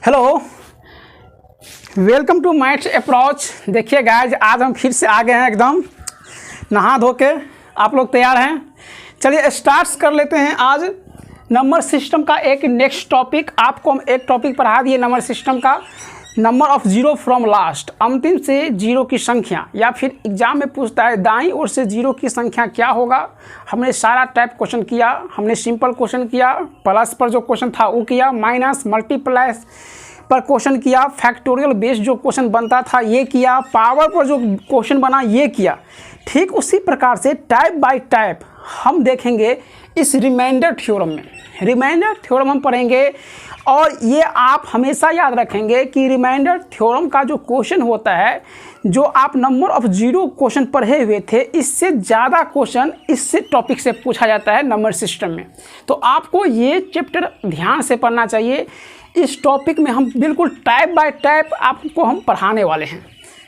Hello, welcome to maths approach. देखिए guys, आज हम फिर से आ गए हैं एकदम नहा धो के। आप लोग तैयार हैं? चलिए स्टार्ट कर लेते हैं। आज नंबर सिस्टम का एक नेक्स्ट टॉपिक। आपको हम एक टॉपिक पढ़ा दिए नंबर सिस्टम का, number of zero from last, अंतिम से जीरो की संख्या। या फिर एग्जाम में पूछता है दाईं ओर से जीरो की संख्या क्या होगा। हमने सारा टाइप क्वेश्चन किया। हमने सिंपल क्वेश्चन किया, प्लस पर जो क्वेश्चन था वो किया, माइनस मल्टीप्लाई पर क्वेश्चन किया, फैक्टोरियल बेस्ड जो क्वेश्चन बनता था ये किया, पावर पर जो क्वेश्चन बना ये किया। ठीक उसी प्रकार से टाइप बाय टाइप हम देखेंगे इस रिमाइंडर थ्योरम में। रिमाइंडर थ्योरम हम पढ़ेंगे और ये आप हमेशा याद रखेंगे कि रिमाइंडर थ्योरम का जो क्वेश्चन होता है, जो आप नंबर ऑफ जीरो क्वेश्चन पढ़े हुए थे, इससे ज़्यादा क्वेश्चन इससे टॉपिक से पूछा जाता है नंबर सिस्टम में। तो आपको ये चैप्टर ध्यान से पढ़ना चाहिए। इस टॉपिक में हम बिल्कुल टाइप बाय टाइप आपको हम पढ़ाने वाले हैं।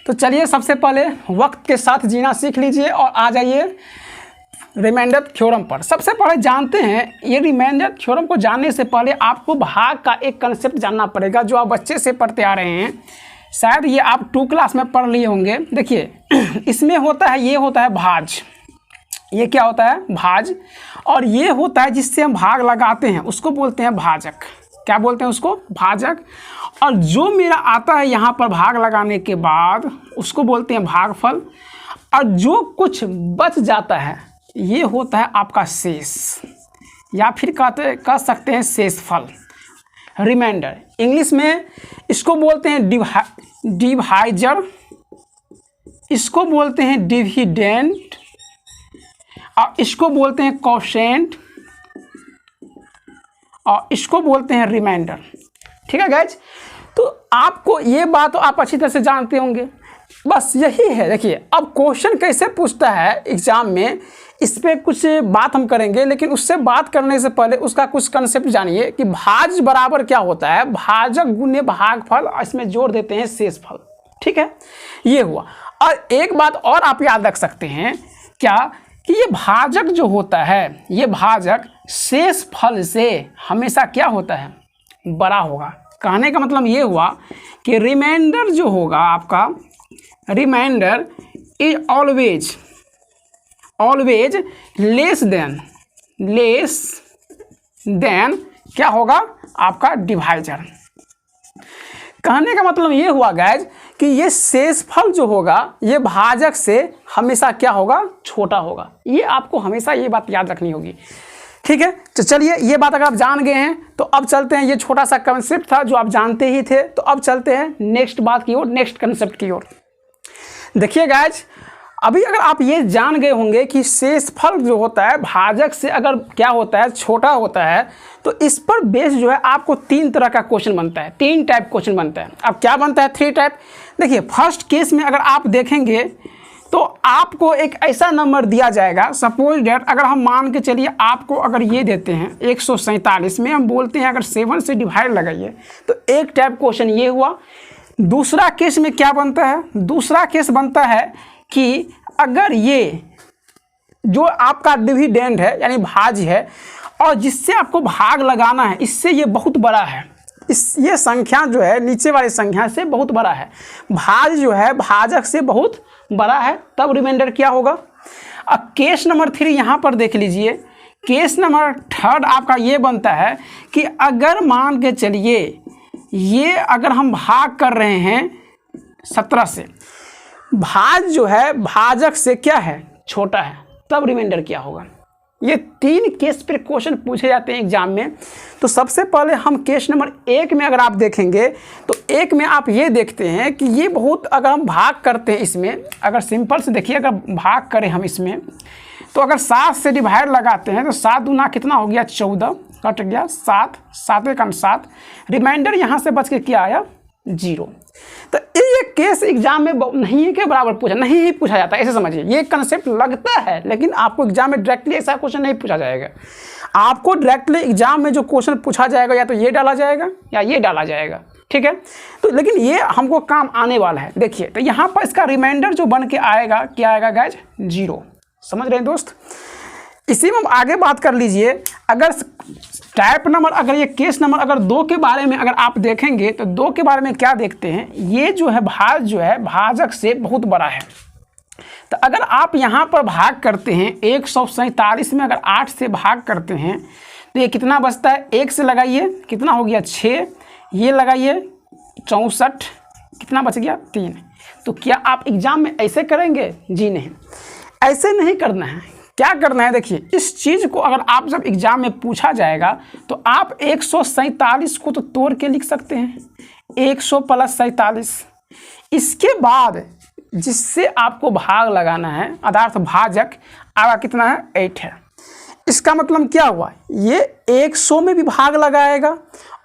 तो चलिए सबसे पहले वक्त के साथ जीना सीख लीजिए और आ जाइए रिमाइंडर थ्योरम पर। सबसे पहले जानते हैं, ये रिमाइंडर थ्योरम को जानने से पहले आपको भाग का एक कंसेप्ट जानना पड़ेगा, जो आप बच्चे से पढ़ते आ रहे हैं। शायद ये आप 2 क्लास में पढ़ लिए होंगे। देखिए इसमें होता है, ये होता है भाज। ये क्या होता है? भाज। और ये होता है जिससे हम भाग लगाते हैं, उसको बोलते हैं भाजक। क्या बोलते हैं उसको? भाजक। और जो मेरा आता है यहाँ पर भाग लगाने के बाद, उसको बोलते हैं भागफल। और जो कुछ बच जाता है ये होता है आपका शेष, या फिर कह सकते हैं शेषफल, रिमाइंडर। इंग्लिश में इसको बोलते हैं डिवाइजर, इसको बोलते हैं डिविडेंड, और इसको बोलते हैं कोशेंट, और इसको बोलते हैं रिमाइंडर। ठीक है गाइज, तो आपको ये बात तो आप अच्छी तरह से जानते होंगे। बस यही है। देखिए अब क्वेश्चन कैसे पूछता है एग्जाम में, इस पर कुछ बात हम करेंगे, लेकिन उससे बात करने से पहले उसका कुछ कंसेप्ट जानिए कि भाज बराबर क्या होता है। भाजक गुने भागफल, इसमें जोड़ देते हैं शेषफल। ठीक है, ये हुआ। और एक बात और आप याद रख सकते हैं, क्या कि ये भाजक जो होता है, ये भाजक शेषफल से हमेशा क्या होता है? बड़ा होगा। कहने का मतलब ये हुआ कि रिमाइंडर जो होगा आपका, reminder is always less than क्या होगा? आपका डिवाइजर। कहने का मतलब ये हुआ गाइज कि ये शेषफल जो होगा ये भाजक से हमेशा क्या होगा? छोटा होगा। ये आपको हमेशा ये बात याद रखनी होगी। ठीक है, तो चलिए ये बात अगर आप जान गए हैं तो अब चलते हैं। ये छोटा सा कंसेप्ट था जो आप जानते ही थे, तो अब चलते हैं नेक्स्ट बात की ओर, नेक्स्ट कंसेप्ट की ओर। देखिए गाइज, अभी अगर आप ये जान गए होंगे कि शेषफल जो होता है भाजक से अगर क्या होता है? छोटा होता है, तो इस पर बेस जो है आपको 3 तरह का क्वेश्चन बनता है, 3 टाइप क्वेश्चन बनता है। अब क्या बनता है? 3 टाइप। देखिए फर्स्ट केस में अगर आप देखेंगे तो आपको एक ऐसा नंबर दिया जाएगा, सपोज डेट अगर हम मान के चलिए आपको अगर ये देते हैं 147 में, हम बोलते हैं अगर 7 से डिवाइड लगाइए, तो एक टाइप क्वेश्चन ये हुआ। दूसरा केस में क्या बनता है? दूसरा केस बनता है कि अगर ये जो आपका डिविडेंड है यानी भाज है, और जिससे आपको भाग लगाना है, इससे ये बहुत बड़ा है, ये संख्या जो है नीचे वाली संख्या से बहुत बड़ा है, भाज जो है भाजक से बहुत बड़ा है, तब रिमाइंडर क्या होगा? अब केस नंबर 3 यहाँ पर देख लीजिए। केस नंबर 3 आपका ये बनता है कि अगर मान के चलिए ये अगर हम भाग कर रहे हैं 17 से, भाज जो है भाजक से क्या है? छोटा है, तब रिमाइंडर क्या होगा? ये 3 केस पर क्वेश्चन पूछे जाते हैं एग्जाम में। तो सबसे पहले हम केस नंबर 1 में अगर आप देखेंगे तो 1 में आप ये देखते हैं कि ये बहुत, अगर हम भाग करते हैं इसमें, अगर सिंपल से देखिए अगर भाग करें हम इसमें, तो अगर 7 से डिवाइड लगाते हैं तो 7 दूना कितना हो गया? 14, कट गया 7, 7 का 7, रिमाइंडर यहाँ से बच के क्या आया? 0। तो ये केस एग्जाम में नहीं है के बराबर पूछा, नहीं ही पूछा जाता है, ऐसे समझिए। ये कंसेप्ट लगता है, लेकिन आपको एग्जाम में डायरेक्टली ऐसा क्वेश्चन नहीं पूछा जाएगा। आपको डायरेक्टली एग्जाम में जो क्वेश्चन पूछा जाएगा या तो ये डाला जाएगा या ये डाला जाएगा। ठीक है, तो लेकिन ये हमको काम आने वाला है। देखिए तो यहाँ पर इसका रिमाइंडर जो बन के आएगा, क्या आएगा गाइज? 0। समझ रहे हैं दोस्त? इसी में हम आगे बात कर लीजिए। अगर टाइप नंबर अगर ये केस नंबर अगर 2 के बारे में अगर आप देखेंगे तो 2 के बारे में क्या देखते हैं, ये जो है भाज जो है भाजक से बहुत बड़ा है। तो अगर आप यहाँ पर भाग करते हैं 147 में अगर 8 से भाग करते हैं तो ये कितना बचता है, 1 से लगाइए कितना हो गया 6, ये लगाइए 64, कितना बच गया 3। तो क्या आप एग्जाम में ऐसे करेंगे? जी नहीं, ऐसे नहीं करना है। क्या करना है, देखिए इस चीज़ को अगर आप जब एग्जाम में पूछा जाएगा तो आप 147 को तो तोड़ के लिख सकते हैं, 100 + 47। इसके बाद जिससे आपको भाग लगाना है अर्थात भाजक आगा कितना है 8 है। इसका मतलब क्या हुआ, ये 100 में भी भाग लगाएगा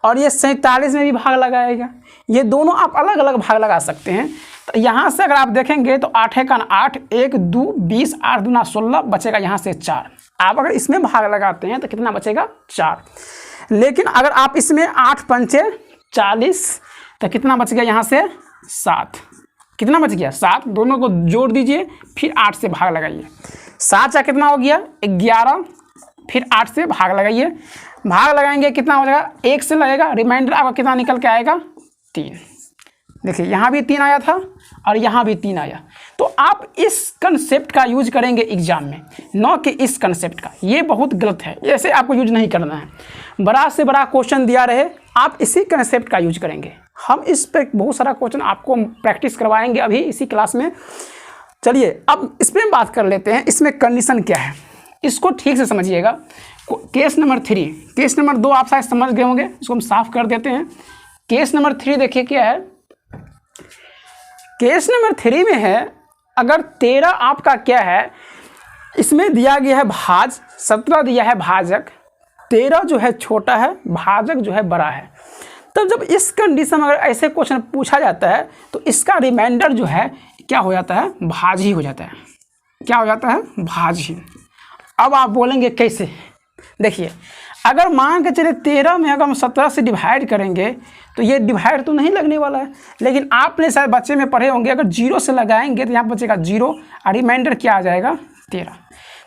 और ये 47 में भी भाग लगाएगा। ये दोनों आप अलग अलग भाग लगा सकते हैं। तो यहाँ से अगर आप देखेंगे तो 8 × 8 1 2 20 8 दूना 16 बचेगा यहाँ से 4। आप अगर इसमें भाग लगाते हैं तो कितना बचेगा 4। लेकिन अगर आप इसमें 8 × 5 = 40 तो कितना बच गया यहाँ से 7। कितना बच गया 7। दोनों को जोड़ दीजिए फिर 8 से भाग लगाइए। 7 × कितना हो गया 11, फिर 8 से भाग लगाइए। भाग लगाएंगे कितना हो जाएगा 1 से लगेगा, रिमाइंडर आपका कितना निकल के आएगा 3। देखिए यहाँ भी 3 आया था और यहाँ भी 3 आया। तो आप इस कंसेप्ट का यूज करेंगे एग्जाम में, न कि इस कंसेप्ट का। ये बहुत गलत है, ऐसे आपको यूज नहीं करना है। बड़ा से बड़ा क्वेश्चन दिया रहे आप इसी कंसेप्ट का यूज करेंगे। हम इस पर बहुत सारा क्वेश्चन आपको प्रैक्टिस करवाएंगे अभी इसी क्लास में। चलिए अब इस पर बात कर लेते हैं, इसमें कंडीशन क्या है इसको ठीक से समझिएगा। केस नंबर 3, केस नंबर 2 आप शायद समझ गए होंगे, इसको हम साफ कर देते हैं। केस नंबर 3 देखिए क्या है। केस नंबर 3 में है अगर 13 आपका क्या है, इसमें दिया गया है भाज, 17 दिया है भाजक, 13 जो है छोटा है, भाजक जो है बड़ा है। तब जब इस कंडीशन में अगर ऐसे क्वेश्चन पूछा जाता है तो इसका रिमाइंडर जो है क्या हो जाता है, भाज ही हो जाता है। क्या हो जाता है, भाज ही। अब आप बोलेंगे कैसे, देखिए अगर मान के चले 13 में अगर हम 17 से डिवाइड करेंगे तो ये डिवाइड तो नहीं लगने वाला है। लेकिन आपने शायद बच्चे में पढ़े होंगे अगर 0 से लगाएंगे तो यहाँ बचेगा 0 और रिमाइंडर क्या आ जाएगा 13।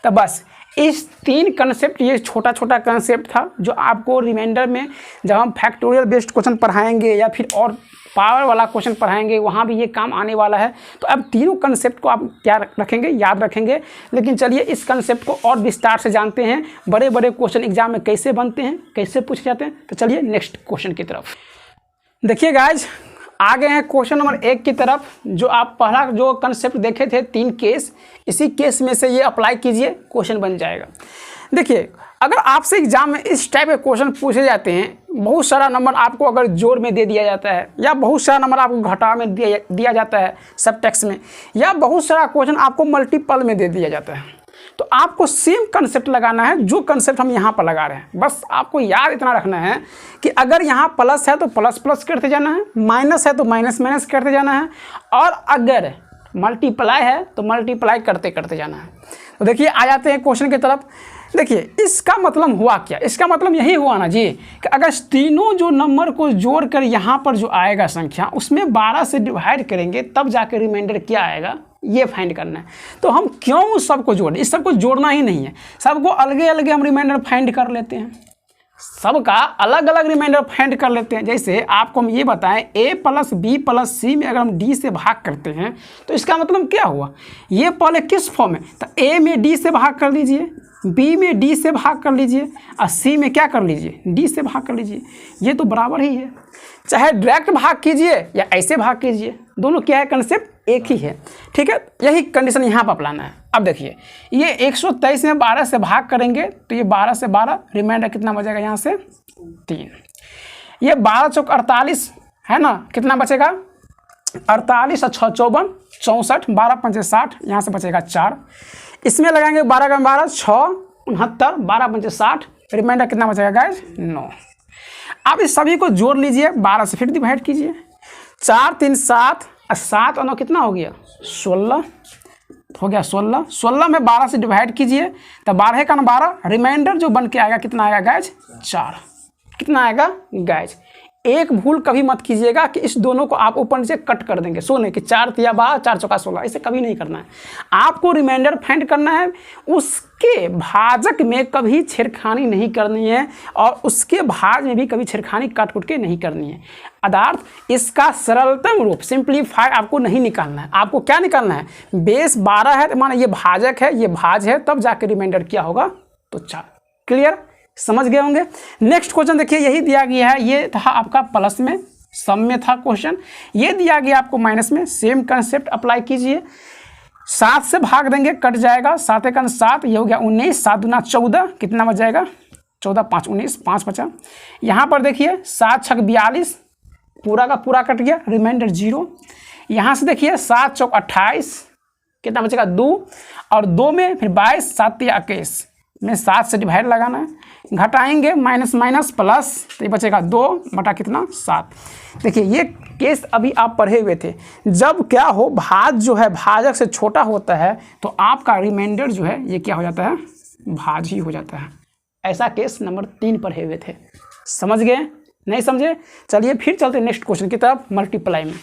तो बस इस 3 कंसेप्ट, ये छोटा छोटा कंसेप्ट था जो आपको रिमाइंडर में जब हम फैक्टोरियल बेस्ड क्वेश्चन पढ़ाएंगे या फिर और पावर वाला क्वेश्चन पढ़ाएंगे वहाँ भी ये काम आने वाला है। तो अब तीनों कंसेप्ट को आप क्या रखेंगे, याद रखेंगे। लेकिन चलिए इस कंसेप्ट को और विस्तार से जानते हैं, बड़े बड़े क्वेश्चन एग्जाम में कैसे बनते हैं, कैसे पूछे जाते हैं। तो चलिए नेक्स्ट क्वेश्चन की तरफ देखिए गाइज, आ गए हैं क्वेश्चन नंबर 1 की तरफ। जो आप पहला जो कंसेप्ट देखे थे 3 केस, इसी केस में से ये अप्लाई कीजिए, क्वेश्चन बन जाएगा। देखिए अगर आपसे एग्जाम में इस टाइप के क्वेश्चन पूछे जाते हैं, बहुत सारा नंबर आपको अगर जोड़ में दे दिया जाता है या बहुत सारा नंबर आपको घटा में दिया जाता है सब टेक्स्ट में, या बहुत सारा क्वेश्चन आपको मल्टीपल में दे दिया जाता है, तो आपको सेम कंसेप्ट लगाना है जो कंसेप्ट हम यहाँ पर लगा रहे हैं। बस आपको याद इतना रखना है कि अगर यहाँ प्लस है तो प्लस प्लस करते जाना है, माइनस है तो माइनस माइनस करते जाना है, और अगर मल्टीप्लाई है तो मल्टीप्लाई करते करते जाना है। तो देखिए आ जाते हैं क्वेश्चन की तरफ। देखिए इसका मतलब हुआ क्या, इसका मतलब यही हुआ ना जी कि अगर तीनों जो नंबर को जोड़कर यहाँ पर जो आएगा संख्या उसमें 12 से डिवाइड करेंगे तब जाकर रिमाइंडर क्या आएगा ये फाइंड करना है। तो हम क्यों सबको जोड़ें, इस सबको जोड़ना ही नहीं है, सबको अलग अलग हम रिमाइंडर फाइंड कर लेते हैं, सबका अलग अलग रिमाइंडर फाइंड कर लेते हैं। जैसे आपको हम ये बताएं a + b + c में अगर हम d से भाग करते हैं तो इसका मतलब क्या हुआ, ये पहले किस फॉर्म में, तो a में d से भाग कर लीजिए, b में d से भाग कर लीजिए और c में क्या कर लीजिए d से भाग कर लीजिए। ये तो बराबर ही है, चाहे डायरेक्ट भाग कीजिए या ऐसे भाग कीजिए, दोनों क्या है कंसेप्ट एक ही है। ठीक है, यही कंडीशन यहाँ पर अप्लाना है। अब देखिए ये 123 में 12 से भाग करेंगे तो ये 12 से 12 रिमाइंडर कितना बचेगा यहाँ से 3। ये 12 चौक 48 है ना, कितना बचेगा 48 और 6 54 64, 12 पंचे 60, यहाँ से बचेगा 4। इसमें लगाएंगे 12 का 12 6 69, 12 पंचे 60, रिमाइंडर कितना बचेगा गाइज 9। आप इस सभी को जोड़ लीजिए, 12 से फिर डिवाइड कीजिए, 4 3 7 और 7 और 9 कितना हो गया 16 हो गया 16। 16 में 12 से डिवाइड कीजिए तो 12 का 12, रिमाइंडर जो बन के आएगा कितना आएगा गाइज 4। कितना आएगा गाइज, एक भूल कभी मत कीजिएगा कि इस दोनों को आप ऊपर नीचे कट कर देंगे, सोने कि 4 तिया 12 4 चौका 16, इसे कभी नहीं करना है। आपको रिमाइंडर फाइंड करना है, उसके भाजक में कभी छेड़खानी नहीं करनी है और उसके भाज में भी कभी छेड़खानी काट कुट के नहीं करनी है। अर्थात इसका सरलतम रूप सिंप्लीफाई आपको नहीं निकालना है। आपको क्या निकालना है, बेस 12 है तो माना ये भाजक है, ये भाज है, तब जाके रिमाइंडर क्या होगा तो 4। क्लियर, समझ गए होंगे। नेक्स्ट क्वेश्चन देखिए, यही दिया गया है, ये था आपका प्लस में, सम में था क्वेश्चन, ये दिया गया आपको माइनस में। सेम कंसेप्ट अप्लाई कीजिए, 7 से भाग देंगे कट जाएगा, 7 एकन 7, ये हो गया 19, 7 दूना 14, कितना बच जाएगा 14 5 19, 5 बचा। यहाँ पर देखिए 7 छक 42, पूरा का पूरा कट गया, रिमाइंडर 0। यहाँ से देखिए 7 चौक 28, कितना बचेगा 2, और 2 में फिर 22, 7 तिया 21 में 7 से डिवाइड लगाना है, घटाएंगे माइनस माइनस प्लस, तो ये बचेगा 2 बटा कितना 7। देखिए ये केस अभी आप पढ़े हुए थे, जब क्या हो भाज जो है भाजक से छोटा होता है तो आपका रिमाइंडर जो है ये क्या हो जाता है, भाज ही हो जाता है। ऐसा केस नंबर 3 पढ़े हुए थे, समझ गए, नहीं समझे? चलिए फिर चलते नेक्स्ट क्वेश्चन की तरफ, मल्टीप्लाई में।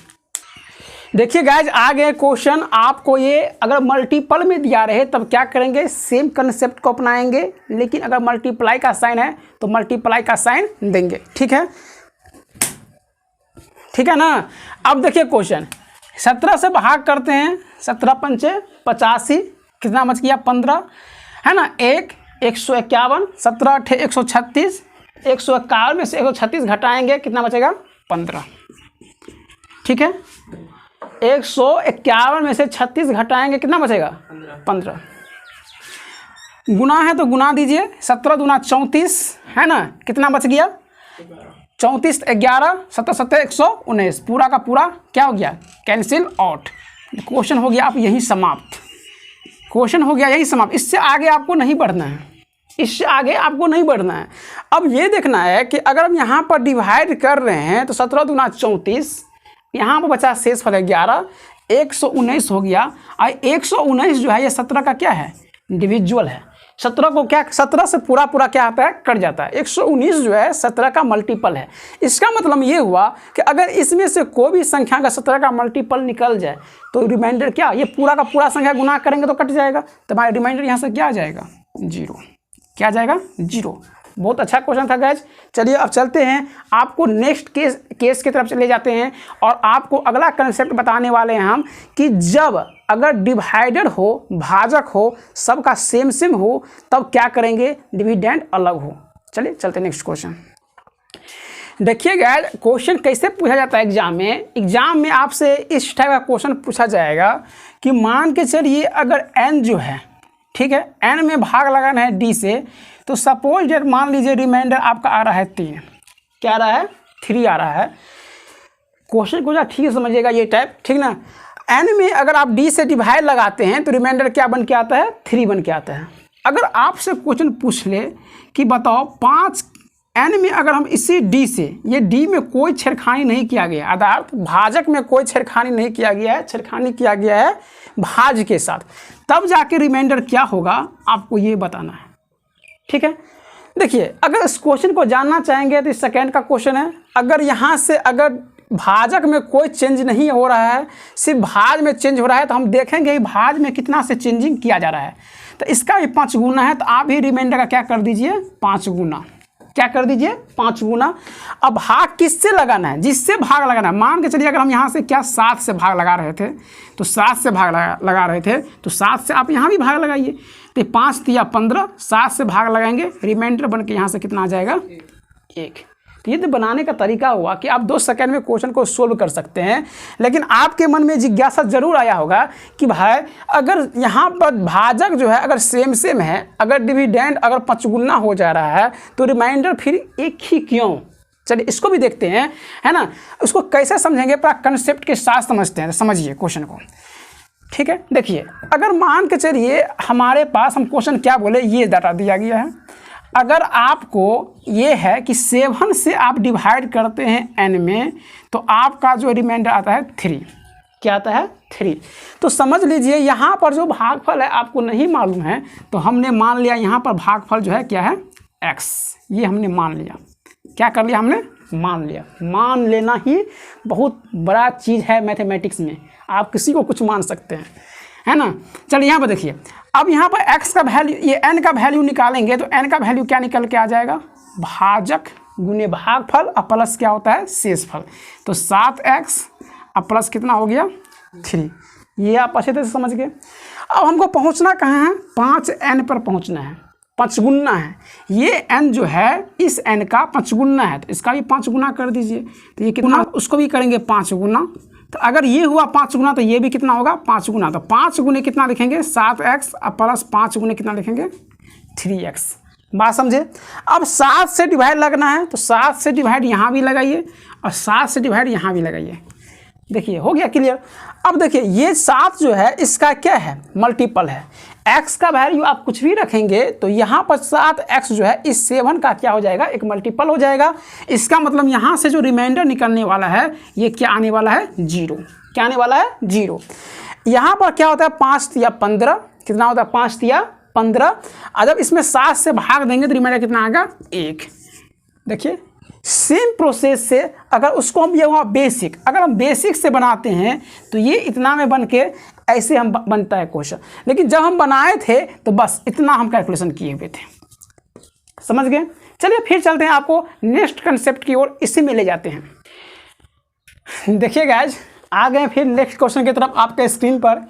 देखिए गाइज आ गए क्वेश्चन, आपको ये अगर मल्टीपल में दिया रहे तब क्या करेंगे, सेम कंसेप्ट को अपनाएंगे, लेकिन अगर मल्टीप्लाई का साइन है तो मल्टीप्लाई का साइन देंगे। ठीक है, ठीक है ना। अब देखिए क्वेश्चन, 17 से भाग करते हैं, 17 पंचे 85, कितना बच गया 15, है ना, 151, 17 8 136, 151 में से 136 घटाएंगे, कितना बचेगा 15। ठीक है, 151 में से 36 घटाएंगे, कितना बचेगा 15। गुना है तो गुना दीजिए, 17 दूना 34, है ना, कितना बच गया 34 11, 17 7 119, पूरा का पूरा क्या हो गया कैंसिल आउट। क्वेश्चन हो गया आप यही समाप्त, क्वेश्चन हो गया यही समाप्त। इससे आगे आपको नहीं बढ़ना है, इससे आगे आपको नहीं बढ़ना है। अब ये देखना है कि अगर हम यहाँ पर डिवाइड कर रहे हैं तो 17 दूना 34, यहाँ पर बचा शेष फल 11, 119 हो गया। और 119 जो है ये 17 का क्या है, इंडिविजुअल है। 17 को क्या, 17 से पूरा पूरा क्या आता है, कट जाता है। 119 जो है 17 का मल्टीपल है। इसका मतलब ये हुआ कि अगर इसमें से कोई भी संख्या का 17 का मल्टीपल निकल जाए तो रिमाइंडर क्या, ये पूरा का पूरा संख्या गुना करेंगे तो कट जाएगा, तो हमारा रिमाइंडर यहाँ से क्या आ जाएगा 0, क्या आ जाएगा 0। बहुत अच्छा क्वेश्चन था गाइज। चलिए अब चलते हैं, आपको नेक्स्ट केस की तरफ चले जाते हैं और आपको अगला कंसेप्ट बताने वाले हैं हम कि जब अगर डिवाइडर हो, भाजक हो, सबका सेम सेम हो, तब क्या करेंगे, डिविडेंड अलग हो। चलिए चलते हैं नेक्स्ट क्वेश्चन। देखिए गाइज क्वेश्चन कैसे पूछा जाता है एग्जाम में आपसे इस टाइप का क्वेश्चन पूछा जाएगा कि मान के चलिए अगर n जो है, ठीक है, n में भाग लगाना है d से, तो सपोज डेट मान लीजिए रिमाइंडर आपका आ रहा है 3, क्या आ रहा है 3 आ रहा है। क्वेश्चन को ठीक समझिएगा ये टाइप, ठीक ना। n में अगर आप d से डिवाइड लगाते हैं तो रिमाइंडर क्या बन के आता है 3 बन के आता है। अगर आपसे क्वेश्चन पूछ ले कि बताओ 5 n में अगर हम इसी d से, ये d में कोई छेड़खानी नहीं किया गया, अर्थात भाजक में कोई छेड़खानी नहीं किया गया है, छेड़खानी किया गया है भाज के साथ, तब जाके रिमाइंडर क्या होगा आपको ये बताना है। ठीक है, देखिए अगर इस क्वेश्चन को जानना चाहेंगे तो इस सेकेंड का क्वेश्चन है, अगर यहाँ से अगर भाजक में कोई चेंज नहीं हो रहा है, सिर्फ भाज में चेंज हो रहा है, तो हम देखेंगे भाज में कितना से चेंजिंग किया जा रहा है। तो इसका भी 5 गुना है, तो आप ही रिमाइंडर का क्या कर दीजिए 5 गुना, क्या कर दीजिए 5 गुना। अब भाग किससे लगाना है, जिससे भाग लगाना है। मान के चलिए अगर हम यहाँ से क्या 7 से भाग लगा रहे थे, तो 7 से भाग लगा रहे थे, तो 7 से आप यहाँ भी भाग लगाइए, तो 5 तिया 15, 7 से भाग लगाएंगे, रिमाइंडर बन के यहाँ से कितना आ जाएगा 1। तो ये तो बनाने का तरीका हुआ कि आप 2 सेकंड में क्वेश्चन को सोल्व कर सकते हैं। लेकिन आपके मन में जिज्ञासा जरूर आया होगा कि भाई अगर यहाँ पर भाजक जो है अगर सेम सेम है, अगर डिविडेंड अगर 5 गुना हो जा रहा है, तो रिमाइंडर फिर एक ही क्यों। चलिए इसको भी देखते हैं, है ना। उसको कैसे समझेंगे, पूरा कंसेप्ट के साथ समझते हैं। समझिए क्वेश्चन को, ठीक है। देखिए अगर मान के चलिए हमारे पास, हम क्वेश्चन क्या बोले, ये डाटा दिया गया है। अगर आपको ये है कि 7 से आप डिवाइड करते हैं n में, तो आपका जो रिमाइंडर आता है 3, क्या आता है 3। तो समझ लीजिए यहाँ पर जो भागफल है आपको नहीं मालूम है, तो हमने मान लिया यहाँ पर भागफल जो है क्या है x, ये हमने मान लिया। क्या कर लिया हमने, मान लिया। मान लेना ही बहुत बड़ा चीज़ है मैथमेटिक्स में, आप किसी को कुछ मान सकते हैं, है ना। चलिए यहाँ पर देखिए, अब यहाँ पर x का वैल्यू, ये n का वैल्यू निकालेंगे तो n का वैल्यू क्या निकल के आ जाएगा, भाजक गुने भागफल और प्लस क्या होता है, शेषफल। तो 7x और प्लस कितना हो गया 3, ये आप अच्छे तरह से समझ गए। अब हमको पहुँचना कहाँ है, 5n पर पहुँचना है, पंचगुना है। ये n जो है इस n का पंचगुना है, तो इसका भी 5 गुना कर दीजिए। तो ये कितना, उसको भी करेंगे 5 गुना। तो अगर ये हुआ 5 गुना तो ये भी कितना होगा 5 गुना। तो 5 गुने कितना लिखेंगे 7x और प्लस 5 गुने कितना लिखेंगे 3x। बात समझे। अब 7 से डिवाइड लगना है, तो 7 से डिवाइड यहाँ भी लगाइए और 7 से डिवाइड यहाँ भी लगाइए। देखिए हो गया क्लियर। अब देखिए ये 7 जो है इसका क्या है, मल्टीपल है। x का वैल्यू आप कुछ भी रखेंगे तो यहाँ पर 7x जो है इस 7 का क्या हो जाएगा, एक मल्टीपल हो जाएगा। इसका मतलब यहाँ से जो रिमाइंडर निकलने वाला है ये क्या आने वाला है, 0। क्या आने वाला है, 0। यहाँ पर क्या होता है 5 तिया 15, कितना होता है 5 तिया 15। और जब इसमें 7 से भाग देंगे तो रिमाइंडर कितना आएगा 1। देखिए सेम प्रोसेस से अगर उसको हम ये हुआ बेसिक, अगर हम बेसिक से बनाते हैं तो ये इतना में बन के ऐसे हम बनता है क्वेश्चन। लेकिन जब हम बनाए थे तो बस इतना हम कैलकुलेशन किए हुए थे, समझ गए। चलिए फिर चलते हैं, आपको नेक्स्ट कंसेप्ट की ओर इसी में ले जाते हैं। देखिए गाइज आ गए फिर नेक्स्ट क्वेश्चन की तरफ आपके स्क्रीन पर।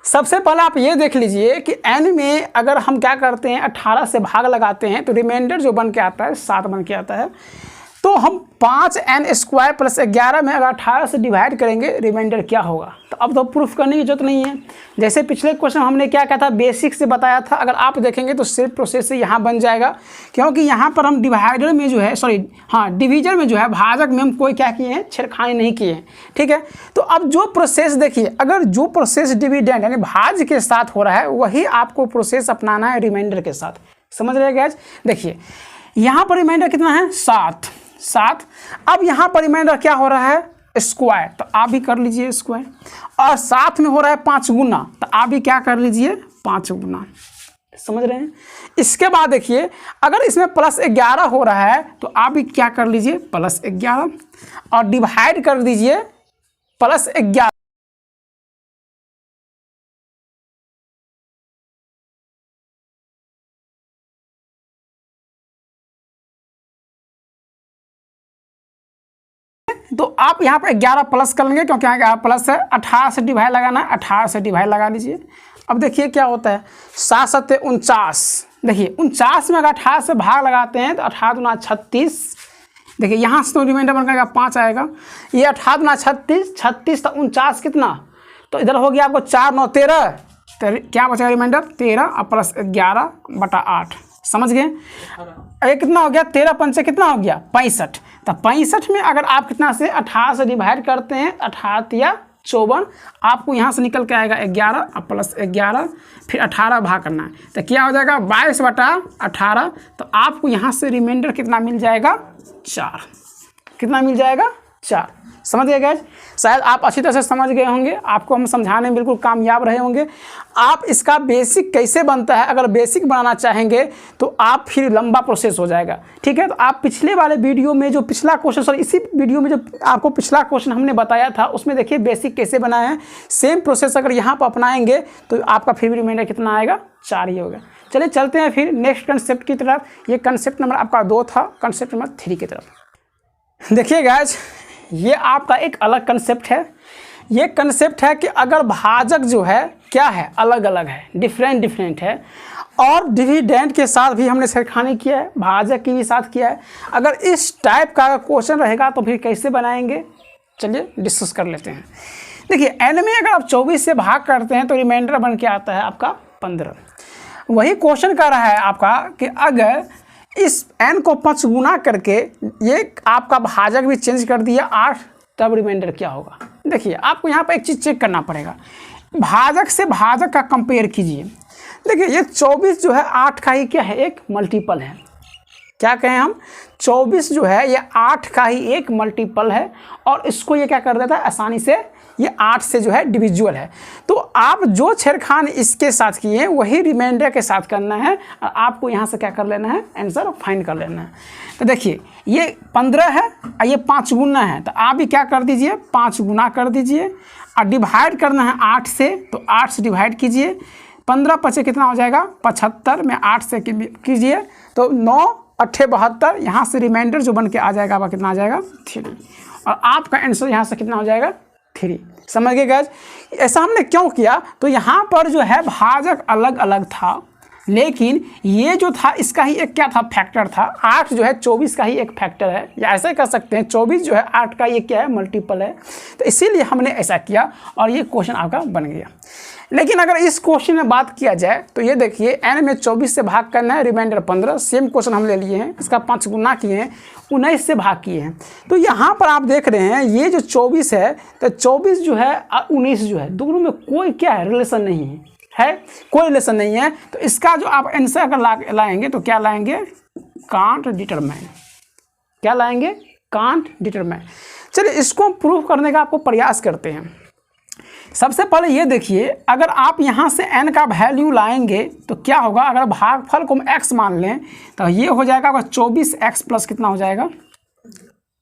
सबसे पहले आप ये देख लीजिए कि n में अगर हम क्या करते हैं 18 से भाग लगाते हैं तो रिमाइंडर जो बन के आता है 7 बन के आता है। तो हम 5n² प्लस 11 में अगर 18 से डिवाइड करेंगे रिमाइंडर क्या होगा। तो अब तो प्रूफ करने की जरूरत नहीं है। जैसे पिछले क्वेश्चन हमने क्या कहा था, बेसिक से बताया था, अगर आप देखेंगे तो सेम प्रोसेस से यहाँ बन जाएगा। क्योंकि यहाँ पर हम डिवाइडर में जो है डिवीजन में जो है भाजक में हम कोई क्या किए हैं, छेड़खानी नहीं किए हैं, ठीक है। तो अब जो प्रोसेस देखिए, अगर जो प्रोसेस डिविडेंड यानी भाज्य के साथ हो रहा है वही आपको प्रोसेस अपनाना है रिमाइंडर के साथ, समझ रहे गाइस। देखिए यहाँ पर रिमाइंडर कितना है 7। अब यहाँ पर रिमाइंडर क्या हो रहा है स्क्वायर, तो आप भी कर लीजिए स्क्वायर। और साथ में हो रहा है 5 गुना, तो आप भी क्या कर लीजिए 5 गुना, समझ रहे हैं। इसके बाद देखिए अगर इसमें प्लस 11 हो रहा है तो आप भी क्या कर लीजिए प्लस 11 और डिवाइड कर दीजिए प्लस 11। तो आप यहाँ पर 11 प्लस कर लेंगे क्योंकि यहाँ 11 प्लस है। 18 से डिवाइड लगाना है, 18 से डिवाइड लगा लीजिए। अब देखिए क्या होता है 7 7 49। देखिए 49 में अगर 18 से भाग लगाते हैं तो 18 दूना 36। देखिए यहाँ से तो रिमाइंडर बन जाएगा 5 आएगा। ये 18 दूना 36, 36 तो 49 कितना, तो इधर हो गया आपको 4 9 13, तो क्या बचेगा रिमाइंडर 13 और प्लस 11/8, समझ गए। ये कितना हो गया 13 5 से कितना हो गया 65। तो 65 में अगर आप कितना से 18 से डिवाइड करते हैं 18 या 54, आपको यहाँ से निकल के आएगा 11 और प्लस 11 फिर 18 भाग करना है, तो क्या हो जाएगा 22/18। तो आपको यहाँ से रिमाइंडर कितना मिल जाएगा 4। कितना मिल जाएगा 4, समझ गए गाइस। शायद आप अच्छी तरह से समझ गए होंगे, आपको हम समझाने में बिल्कुल कामयाब रहे होंगे। आप इसका बेसिक कैसे बनता है अगर बेसिक बनाना चाहेंगे तो आप फिर लंबा प्रोसेस हो जाएगा, ठीक है। तो आप पिछले वाले वीडियो में जो पिछला क्वेश्चन इसी वीडियो में जो आपको पिछला क्वेश्चन हमने बताया था उसमें देखिए बेसिक कैसे बनाया है। सेम प्रोसेस अगर यहाँ पर अपनाएंगे तो आपका फिर भी रिमाइंडर कितना आएगा 4 ही होगा। चलिए चलते हैं फिर नेक्स्ट कंसेप्ट की तरफ। ये कंसेप्ट नंबर आपका 2 था, कंसेप्ट नंबर 3 की तरफ। देखिए गाइस ये आपका एक अलग कंसेप्ट है। ये कंसेप्ट है कि अगर भाजक जो है क्या है अलग अलग है, डिफरेंट है, और डिविडेंड के साथ भी हमने छेड़खानी किया है, भाजक के भी साथ किया है। अगर इस टाइप का क्वेश्चन रहेगा तो फिर कैसे बनाएंगे, चलिए डिस्कस कर लेते हैं। देखिए n में अगर आप 24 से भाग करते हैं तो रिमाइंडर बन के आता है आपका 15। वही क्वेश्चन कर रहा है आपका कि अगर इस n को 5 गुना करके ये आपका भाजक भी चेंज कर दिया 8, तब रिमाइंडर क्या होगा। देखिए आपको यहाँ पर एक चीज़ चेक करना पड़ेगा, भाजक से भाजक का कंपेयर कीजिए। देखिए ये 24 जो है 8 का ही क्या है एक मल्टीपल है, क्या कहें हम, 24 जो है ये 8 का ही एक मल्टीपल है और इसको ये क्या कर देता है आसानी से, ये 8 से जो है डिविजुअल है। तो आप जो छेड़खानी इसके साथ किए हैं वही रिमाइंडर के साथ करना है और आपको यहाँ से क्या कर लेना है, आंसर फाइंड कर लेना है। तो देखिए ये 15 है और ये 5 गुना है, तो आप भी क्या कर दीजिए 5 गुना कर दीजिए और डिवाइड करना है 8 से, तो 8 से डिवाइड कीजिए, 15 पचे कितना हो जाएगा 75 में 8 से कीजिए तो 9 8 72, यहाँ से रिमाइंडर जो बन के आ जाएगा वह कितना आ जाएगा 3 और आपका आंसर यहाँ से कितना हो जाएगा 3। समझ गए गाइस। ऐसा हमने क्यों किया, तो यहाँ पर जो है भाजक अलग अलग था लेकिन ये जो था इसका ही एक क्या था फैक्टर था। 8 जो है 24 का ही एक फैक्टर है, या ऐसे कह सकते हैं 24 जो है 8 का ये क्या है मल्टीपल है, तो इसीलिए हमने ऐसा किया और ये क्वेश्चन आपका बन गया। लेकिन अगर इस क्वेश्चन में बात किया जाए तो ये देखिए n में 24 से भाग करना है, रिमाइंडर 15, सेम क्वेश्चन हम ले लिए हैं, इसका 5 गुना किए हैं, 19 से भाग किए हैं। तो यहाँ पर आप देख रहे हैं ये जो 24 है तो 24 जो है 19 जो है दोनों में कोई क्या है रिलेशन नहीं है, कोई रिलेशन नहीं है। तो इसका जो आप आंसर अगर लाएंगे तो क्या लाएंगे, कांट डिटरमाइन, क्या लाएंगे कांट डिटरमाइन। चलिए इसको प्रूव करने का आपको प्रयास करते हैं। सबसे पहले ये देखिए अगर आप यहाँ से n का वैल्यू लाएंगे तो क्या होगा, अगर भागफल को हम x मान लें तो ये हो जाएगा 24x प्लस कितना हो जाएगा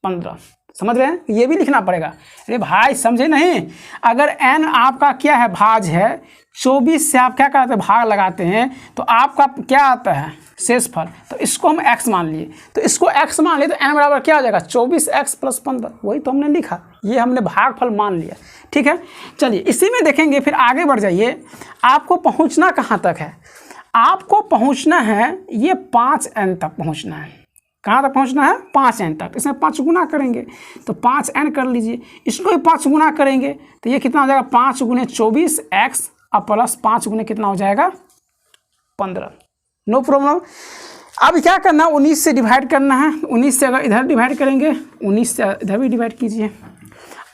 15। समझ रहे हैं, ये भी लिखना पड़ेगा। अरे भाई समझे नहीं, अगर n आपका क्या है भाज है, 24 से आप क्या करते हैं भाग लगाते हैं तो आपका क्या आता है शेषफल, तो इसको हम x मान लिए, तो इसको x मान लिए तो n बराबर क्या हो जाएगा 24x प्लस 15, वही तो हमने लिखा, ये हमने भागफल मान लिया। ठीक है, चलिए इसी में देखेंगे, फिर आगे बढ़ जाइए। आपको पहुंचना कहाँ तक है, आपको पहुंचना है ये 5n तक पहुंचना है। कहाँ तक पहुंचना है 5n तक, इसमें 5 गुना करेंगे तो 5n कर लीजिए, इसको भी 5 गुना करेंगे तो ये कितना हो जाएगा 5 गुने 24x और प्लस 5 गुने कितना हो जाएगा 15। No problem. अब क्या करना है 19 से डिवाइड करना है, 19 से अगर इधर डिवाइड करेंगे 19 से इधर भी डिवाइड कीजिए।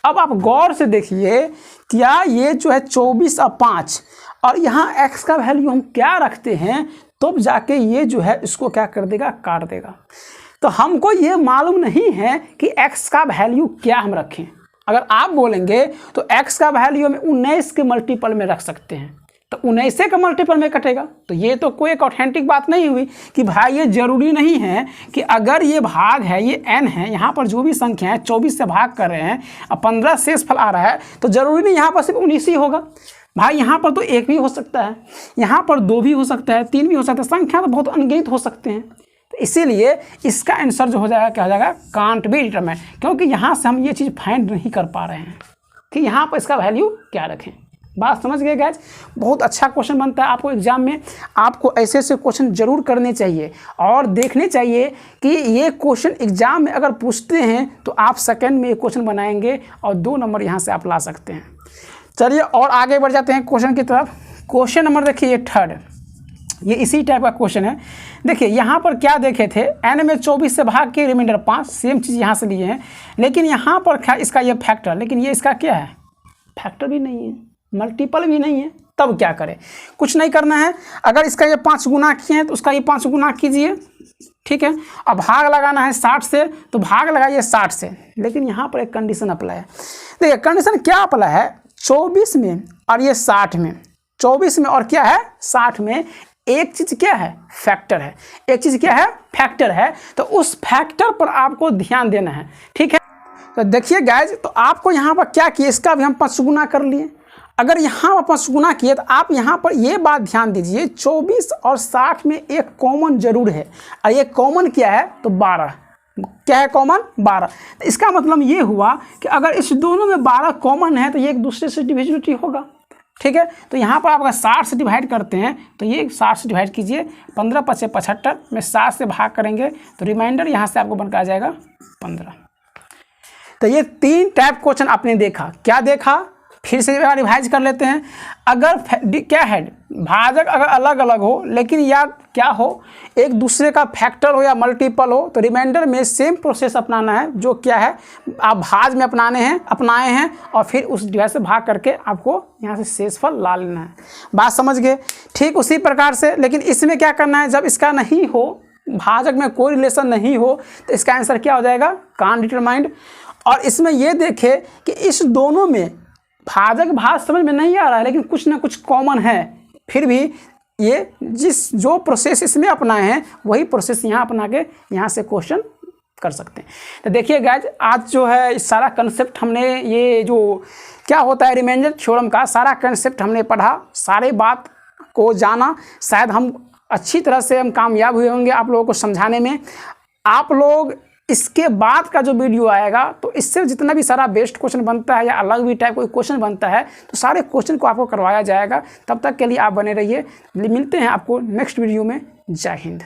अब आप गौर से देखिए क्या ये जो है 24 और 5 और यहाँ x का वैल्यू हम क्या रखते हैं तब तो जाके ये जो है इसको क्या कर देगा काट देगा। तो हमको ये मालूम नहीं है कि x का वैल्यू क्या हम रखें। अगर आप बोलेंगे तो x का वैल्यू हम 19 के मल्टीपल में रख सकते हैं, तो 19 के मल्टीपल में कटेगा। तो ये तो कोई एक ऑथेंटिक बात नहीं हुई कि भाई ये जरूरी नहीं है कि अगर ये भाग है ये n है, यहाँ पर जो भी संख्या है 24 से भाग कर रहे हैं और 15 शेषफल आ रहा है, तो जरूरी नहीं यहाँ पर सिर्फ 19 ही होगा भाई, यहाँ पर तो 1 भी हो सकता है, यहाँ पर 2 भी हो सकता है, 3 भी हो सकता है, संख्या तो बहुत अनगिनत हो सकते हैं। तो इसीलिए इसका आंसर जो हो जाएगा क्या हो जाएगा कांट बी डिटरमाइन, क्योंकि यहाँ से हम ये चीज़ फाइंड नहीं कर पा रहे हैं कि यहाँ पर इसका वैल्यू क्या रखें। बात समझ गए गाइस, बहुत अच्छा क्वेश्चन बनता है आपको एग्जाम में। आपको ऐसे ऐसे क्वेश्चन जरूर करने चाहिए और देखने चाहिए कि ये क्वेश्चन एग्जाम में अगर पूछते हैं तो आप सेकंड में ये क्वेश्चन बनाएंगे और 2 नंबर यहाँ से आप ला सकते हैं। चलिए और आगे बढ़ जाते हैं क्वेश्चन की तरफ। क्वेश्चन नंबर देखिए ये 3rd, ये इसी टाइप का क्वेश्चन है। देखिए यहाँ पर क्या देखे थे n में 24 से भाग के रिमाइंडर 5, सेम चीज़ यहाँ से लिए हैं, लेकिन यहाँ पर इसका ये फैक्टर, लेकिन ये इसका क्या है फैक्टर भी नहीं है, मल्टीपल भी नहीं है। तब क्या करें, कुछ नहीं करना है। अगर इसका ये 5 गुना किए हैं तो उसका ये 5 गुना कीजिए, ठीक है। अब भाग लगाना है 60 से तो भाग लगाइए 60 से, लेकिन यहाँ पर एक कंडीशन अप्लाई है। देखिए कंडीशन क्या अप्लाई है, 24 में और ये 60 में, 24 में और क्या है 60 में एक चीज़ क्या है फैक्टर है, एक चीज़ क्या है फैक्टर है, तो उस फैक्टर पर आपको ध्यान देना है। ठीक है, तो देखिए गाइज, तो आपको यहाँ पर क्या किए, इसका भी हम 5 गुना कर लिए। अगर यहाँ पर 5 गुना किए तो आप यहाँ पर ये बात ध्यान दीजिए 24 और 60 में एक कॉमन जरूर है, और ये कॉमन क्या है तो 12, क्या है कॉमन 12। तो इसका मतलब ये हुआ कि अगर इस दोनों में 12 कॉमन है तो ये एक दूसरे से डिविजिबिलिटी होगा। ठीक है, तो यहाँ पर आप अगर 60 से डिवाइड करते हैं तो ये 60 से डिवाइड कीजिए, 15 × 5 = 75 में 60 से भाग करेंगे तो रिमाइंडर यहाँ से आपको बनकर आ जाएगा 15। तो ये 3 टाइप क्वेश्चन आपने देखा, क्या देखा फिर से रिवाइज कर लेते हैं। अगर क्या है भाजक अगर अलग अलग हो लेकिन या क्या हो एक दूसरे का फैक्टर हो या मल्टीपल हो, तो रिमाइंडर में सेम प्रोसेस अपनाना है जो क्या है आप भाज में अपनाए हैं और फिर उस डिवाइस से भाग करके आपको यहाँ से शेषफल ला लेना है। बात समझ गए। ठीक उसी प्रकार से लेकिन इसमें क्या करना है, जब इसका नहीं हो भाजक में कोई रिलेशन नहीं हो तो इसका आंसर क्या हो जाएगा, कान डिटरमाइंड। और इसमें ये देखें कि इस दोनों में भाजक भाज समझ में नहीं आ रहा है, लेकिन कुछ ना कुछ कॉमन है, फिर भी ये जो प्रोसेस इसमें अपनाए हैं वही प्रोसेस यहाँ अपना के यहाँ से क्वेश्चन कर सकते हैं। तो देखिए गाइज, आज जो है इस सारा कंसेप्ट हमने, ये जो क्या होता है रिमाइंडर थ्योरम का सारा कंसेप्ट हमने पढ़ा, सारे बात को जाना। शायद हम अच्छी तरह से हम कामयाब हुए होंगे आप लोगों को समझाने में। आप लोग इसके बाद का जो वीडियो आएगा तो इससे जितना भी सारा बेस्ट क्वेश्चन बनता है या अलग भी टाइप कोई क्वेश्चन बनता है तो सारे क्वेश्चन को आपको करवाया जाएगा। तब तक के लिए आप बने रहिए, मिलते हैं आपको नेक्स्ट वीडियो में। जय हिंद।